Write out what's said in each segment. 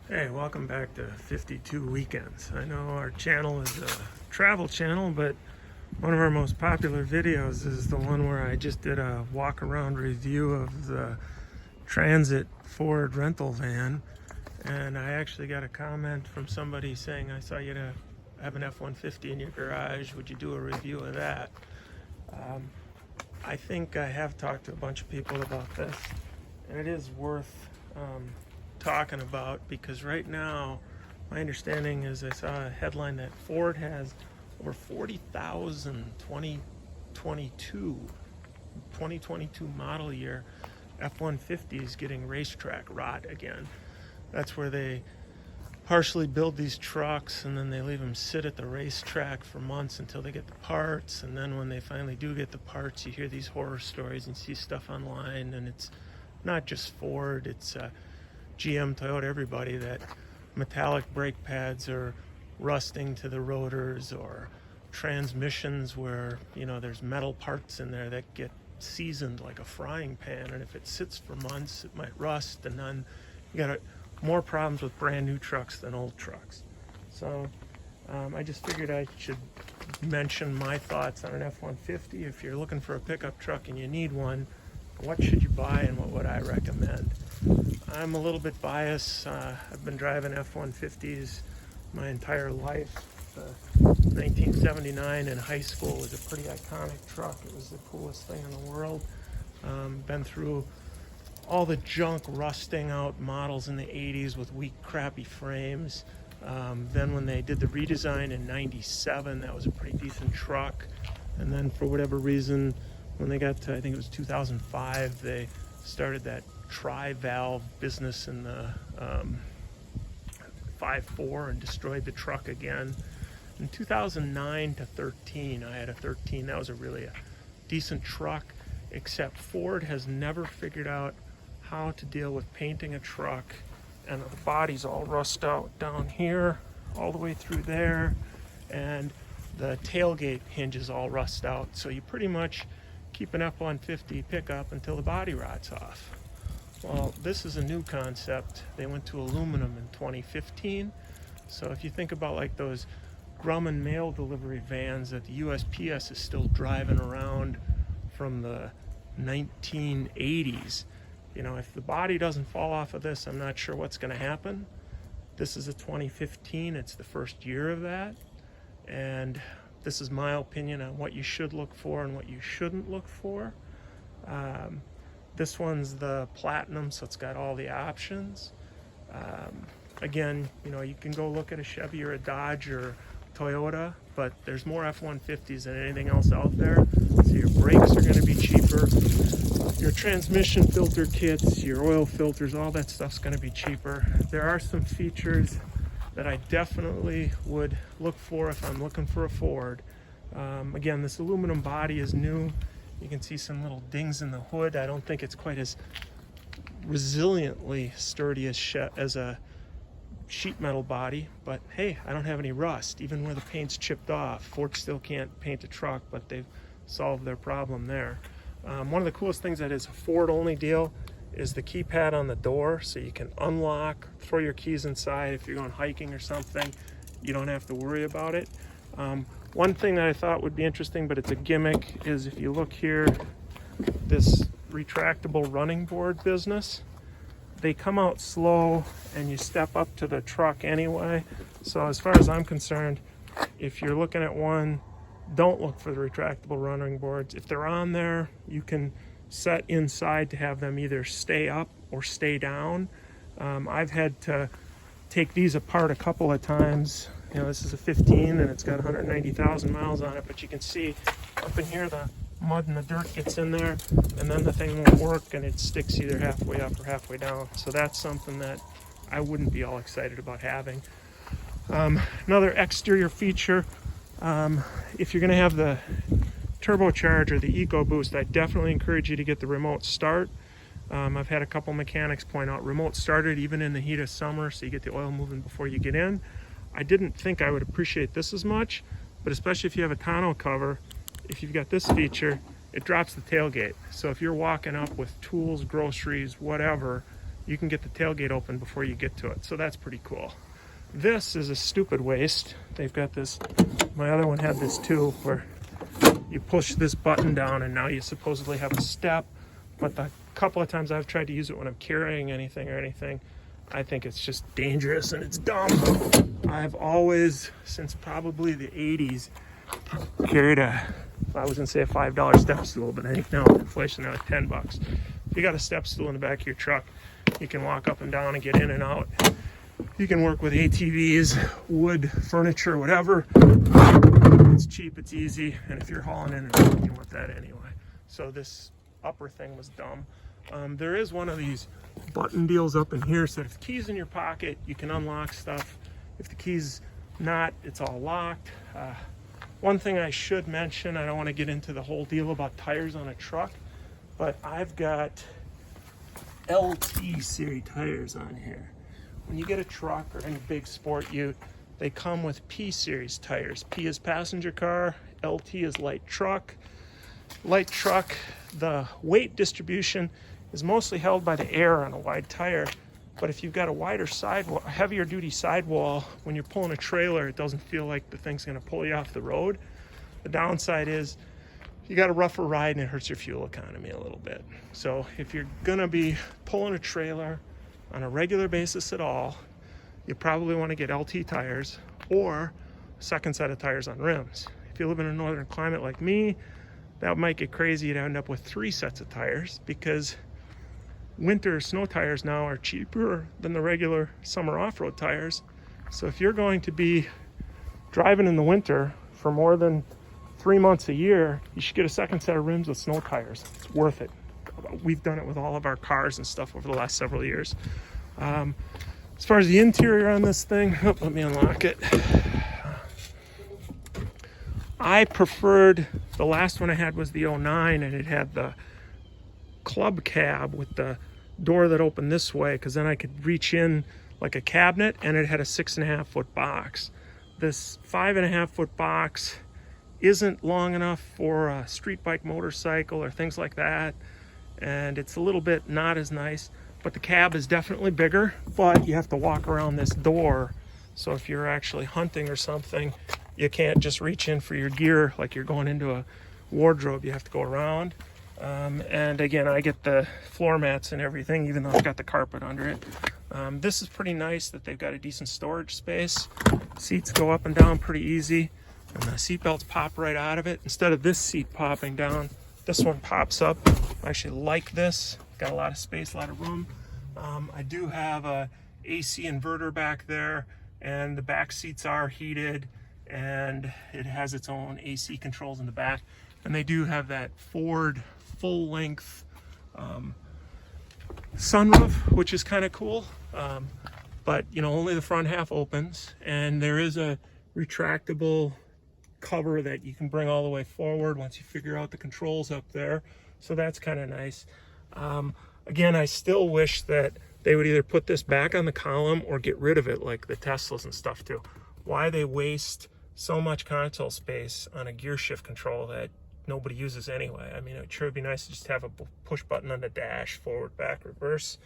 Hey, welcome back to 52 Weekends. I know our channel is a travel channel, but one of our most popular videos is the one where I just did a walk around review of the Transit Ford rental van. And I actually got a comment from somebody saying, I saw you have an F-150 in your garage. Would you do a review of that? I think I have talked to a bunch of people about this, and it is worth talking about, because right now my understanding is I saw a headline that Ford has over 40,000 2022 model year F-150s getting racetrack rot again. That's where they partially build these trucks and then they leave them sit at the racetrack for months until they get the parts, and then when they finally do get the parts, you hear these horror stories and see stuff online. And it's not just Ford, it's GM, Toyota, everybody, that metallic brake pads are rusting to the rotors, or transmissions where, there's metal parts in there that get seasoned like a frying pan, and if it sits for months it might rust, and then you got more problems with brand new trucks than old trucks. So I just figured I should mention my thoughts on an F-150. If you're looking for a pickup truck and you need one, what should you buy and what would I recommend? I'm a little bit biased. I've been driving F-150s my entire life. 1979 in high school was a pretty iconic truck. It was the coolest thing in the world. Been through all the junk rusting out models in the 80s with weak, crappy frames. Then when they did the redesign in 97, that was a pretty decent truck. And then for whatever reason, when they got to, I think it was 2005, they started that tri-valve business in the 5.4 and destroyed the truck again. In 2009 to 13, I had a 13. That was a decent truck, except Ford has never figured out how to deal with painting a truck, and the body's all rust out down here all the way through there, and the tailgate hinges all rust out. So you pretty much keep an F-150 pickup until the body rots off. Well, this is a new concept. They went to aluminum in 2015. So if you think about like those Grumman mail delivery vans that the USPS is still driving around from the 1980s, if the body doesn't fall off of this, I'm not sure what's going to happen. This is a 2015. It's the first year of that. And this is my opinion on what you should look for and what you shouldn't look for. This one's the Platinum, so it's got all the options. Again, you can go look at a Chevy or a Dodge or Toyota, but there's more F-150s than anything else out there. So your brakes are going to be cheaper. Your transmission filter kits, your oil filters, all that stuff's going to be cheaper. There are some features that I definitely would look for if I'm looking for a Ford. Again, this aluminum body is new. You can see some little dings in the hood. I don't think it's quite as resiliently sturdy as a sheet metal body, but hey, I don't have any rust. Even where the paint's chipped off, Ford still can't paint a truck, but they've solved their problem there. One of the coolest things that is a Ford only deal is the keypad on the door, so you can unlock, throw your keys inside. If you're going hiking or something, you don't have to worry about it. One thing that I thought would be interesting, but it's a gimmick, is if you look here, this retractable running board business, they come out slow and you step up to the truck anyway. So as far as I'm concerned, if you're looking at one, don't look for the retractable running boards. If they're on there, you can set inside to have them either stay up or stay down. I've had to take these apart a couple of times. This is a 15 and it's got 190,000 miles on it, but you can see up in here the mud and the dirt gets in there, and then the thing won't work and it sticks either halfway up or halfway down. So that's something that I wouldn't be all excited about having. Another exterior feature, if you're going to have the turbocharger, the EcoBoost, I definitely encourage you to get the remote start. I've had a couple mechanics point out remote started even in the heat of summer, so you get the oil moving before you get in. I didn't think I would appreciate this as much, but especially if you have a tonneau cover, if you've got this feature, it drops the tailgate. So if you're walking up with tools, groceries, whatever, you can get the tailgate open before you get to it. So that's pretty cool. This is a stupid waste. They've got this, my other one had this too, where you push this button down and now you supposedly have a step. But the couple of times I've tried to use it when I'm carrying anything, I think it's just dangerous and it's dumb. I've always, since probably the 80s, carried I was gonna say a $5 step stool, but I think now with inflation they're like $10. If you got a step stool in the back of your truck, you can walk up and down and get in and out. You can work with ATVs, wood, furniture, whatever. It's cheap, it's easy, and if you're hauling in and out, you want that anyway. So this upper thing was dumb. There is one of these button deals up in here, so if the key's in your pocket, you can unlock stuff. If the key's not, it's all locked. One thing I should mention, I don't want to get into the whole deal about tires on a truck, but I've got LT series tires on here. When you get a truck or any big sport ute, they come with P series tires. P is passenger car, LT is light truck. Light truck, the weight distribution is mostly held by the air on a wide tire, but if you've got a wider sidewall, a heavier duty sidewall, when you're pulling a trailer, it doesn't feel like the thing's going to pull you off the road. The downside is you got a rougher ride and it hurts your fuel economy a little bit. So if you're going to be pulling a trailer on a regular basis at all, you probably want to get LT tires or a second set of tires on rims. If you live in a northern climate like me, that might get crazy. You'd end up with 3 sets of tires because winter snow tires now are cheaper than the regular summer off-road tires. So if you're going to be driving in the winter for more than 3 months a year, you should get a second set of rims with snow tires. It's worth it. We've done it with all of our cars and stuff over the last several years. As far as the interior on this thing, let me unlock it. I preferred, the last one I had was the 09, and it had the club cab with the door that opened this way, because then I could reach in like a cabinet, and it had a 6.5 foot box. This 5.5 foot box isn't long enough for a street bike, motorcycle, or things like that, and it's a little bit not as nice. But the cab is definitely bigger, but you have to walk around this door. So if you're actually hunting or something, you can't just reach in for your gear like you're going into a wardrobe. You have to go around. And again, I get the floor mats and everything, even though I've got the carpet under it. This is pretty nice that they've got a decent storage space. Seats go up and down pretty easy, and the seat belts pop right out of it. Instead of this seat popping down, this one pops up. I actually like this. Got a lot of space, a lot of room. I do have a AC inverter back there, and the back seats are heated, and it has its own AC controls in the back. And they do have that Ford full-length sunroof, which is kind of cool. But you know, only the front half opens, and there is a retractable cover that you can bring all the way forward once you figure out the controls up there. So that's kind of nice. Again, I still wish that they would either put this back on the column or get rid of it like the Teslas and stuff do. Why they waste so much console space on a gear shift control that nobody uses anyway. I mean, it sure would be nice to just have a push button on the dash, forward, back, reverse.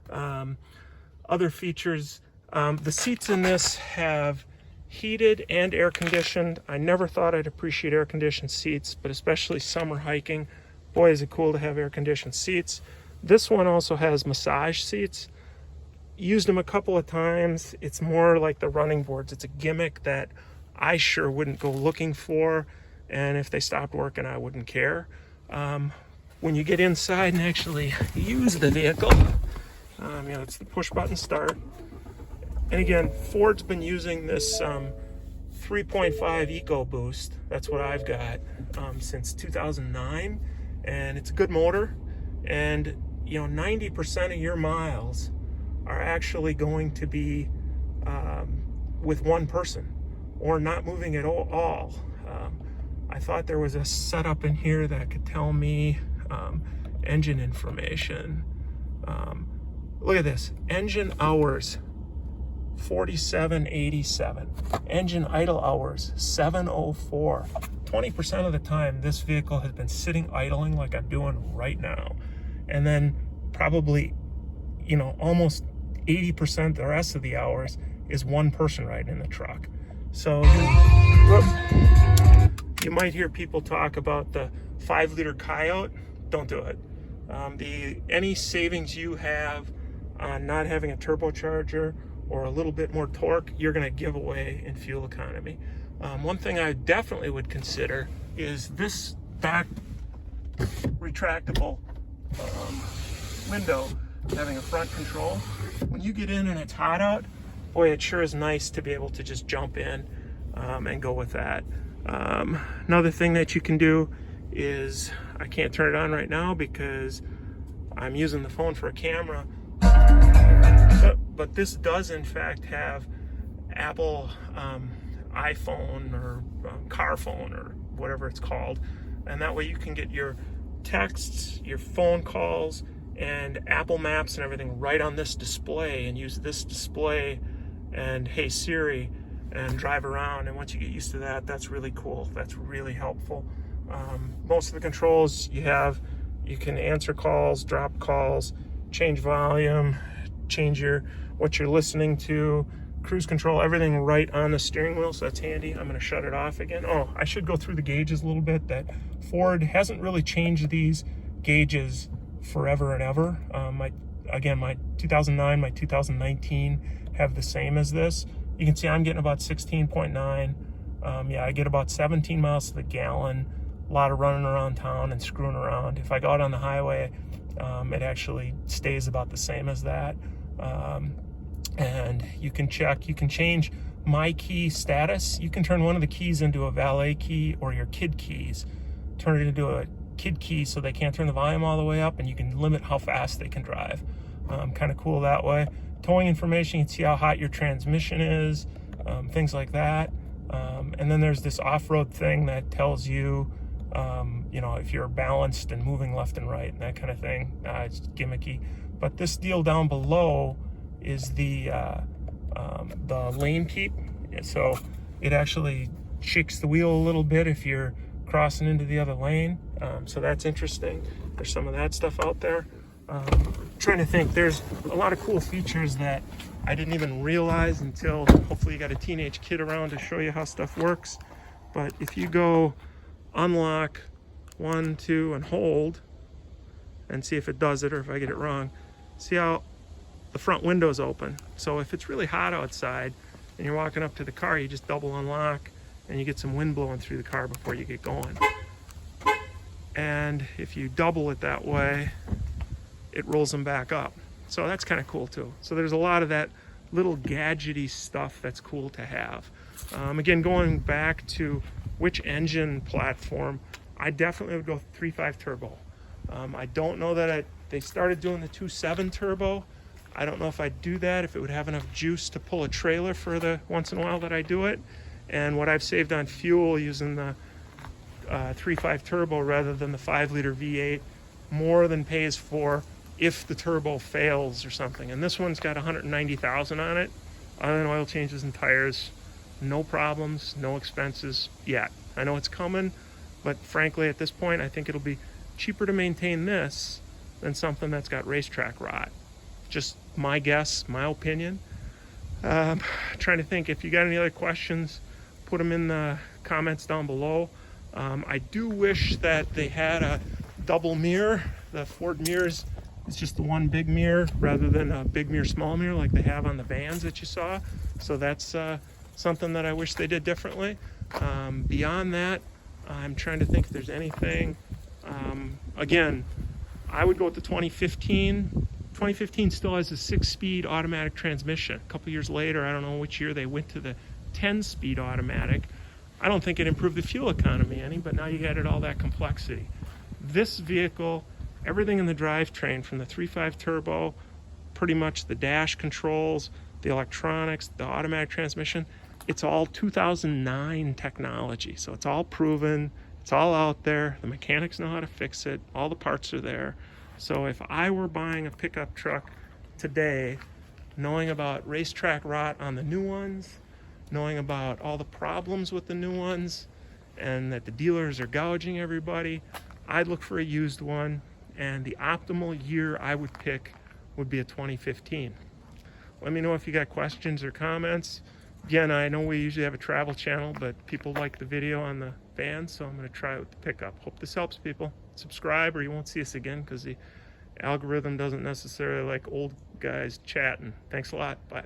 Other features, the seats in this have heated and air conditioned. I never thought I'd appreciate air conditioned seats, but especially summer hiking, boy is it cool to have air conditioned seats. This one also has massage seats. Used them a couple of times. It's more like the running boards. It's a gimmick that I sure wouldn't go looking for, and if they stopped working, I wouldn't care. When you get inside and actually use the vehicle, you know, it's the push button start. And again, Ford's been using this 3.5 EcoBoost. That's what I've got since 2009, and it's a good motor. And you know, 90% of your miles are actually going to be with one person or not moving at all. I thought there was a setup in here that could tell me engine information. Look at this, engine hours 4787, engine idle hours 704. 20% of the time this vehicle has been sitting idling like I'm doing right now. And then probably you know, almost 80% the rest of the hours is one person riding in the truck. So you might hear people talk about the 5-liter Coyote. Don't do it. Any savings you have on not having a turbocharger or a little bit more torque, you're going to give away in fuel economy. One thing I definitely would consider is this back retractable window having a front control. When you get in and it's hot out, boy, it sure is nice to be able to just jump in and go with that. Another thing that you can do is, I can't turn it on right now because I'm using the phone for a camera, but this does in fact have Apple iPhone or car phone or whatever it's called, and that way you can get your texts, your phone calls, and Apple Maps and everything right on this display, and use this display and Hey Siri and drive around. And once you get used to that, that's really cool. That's really helpful. Most of the controls you can answer calls, drop calls, change volume, change what you're listening to, cruise control, everything right on the steering wheel, so that's handy. I'm going to shut it off again. Oh, I should go through the gauges a little bit. That Ford hasn't really changed these gauges forever and ever. My 2009, my 2019 have the same as this. You can see I'm getting about 16.9. Yeah, I get about 17 miles to the gallon. A lot of running around town and screwing around. If I go out on the highway, it actually stays about the same as that. And you can change my key status. You can turn one of the keys into a valet key or your kid keys. Turn it into a kid key so they can't turn the volume all the way up, and you can limit how fast they can drive. Kind of cool that way. Towing information, you can see how hot your transmission is, things like that. And then there's this off-road thing that tells you, you know, if you're balanced and moving left and right and that kind of thing. It's gimmicky. But this deal down below is the lane keep. So it actually shakes the wheel a little bit if you're crossing into the other lane. So that's interesting. There's some of that stuff out there. Trying to think, there's a lot of cool features that I didn't even realize until hopefully you got a teenage kid around to show you how stuff works. But if you go unlock 1, 2, and hold, and see if it does it or if I get it wrong, see how the front window's open. So if it's really hot outside and you're walking up to the car, you just double unlock and you get some wind blowing through the car before you get going. And if you double it that way, it rolls them back up. So that's kind of cool too. So there's a lot of that little gadgety stuff that's cool to have. Again, going back to which engine platform, I definitely would go 3.5 turbo. I don't know that they started doing the 2.7 turbo. I don't know if I'd do that, if it would have enough juice to pull a trailer for the once in a while that I do it. And what I've saved on fuel using the 3.5 turbo rather than the 5-liter V8 more than pays for if the turbo fails or something. And this one's got 190,000 on it. Other than oil changes and tires, no problems, no expenses yet. I know it's coming, but frankly at this point I think it'll be cheaper to maintain this than something that's got racetrack rot. Just my guess, my opinion. Trying to think, if you got any other questions, put them in the comments down below. I do wish that they had a double mirror. The Ford mirrors, it's just the one big mirror rather than a big mirror, small mirror like they have on the vans that you saw. So that's something that I wish they did differently. Beyond that, I'm trying to think if there's anything. Again, I would go with the 2015. 2015 still has a 6-speed automatic transmission. A couple years later, I don't know which year, they went to the 10-speed automatic. I don't think it improved the fuel economy any, but now you added all that complexity. This vehicle, everything in the drivetrain, from the 3.5 turbo, pretty much the dash controls, the electronics, the automatic transmission, it's all 2009 technology. So it's all proven, it's all out there. The mechanics know how to fix it. All the parts are there. So if I were buying a pickup truck today, knowing about racetrack rot on the new ones, knowing about all the problems with the new ones, and that the dealers are gouging everybody, I'd look for a used one. And the optimal year I would pick would be a 2015. Let me know if you got questions or comments. Again, I know we usually have a travel channel, but people like the video on the van, so I'm going to try it with the pickup. Hope this helps, people. Subscribe or you won't see us again because the algorithm doesn't necessarily like old guys chatting. Thanks a lot. Bye.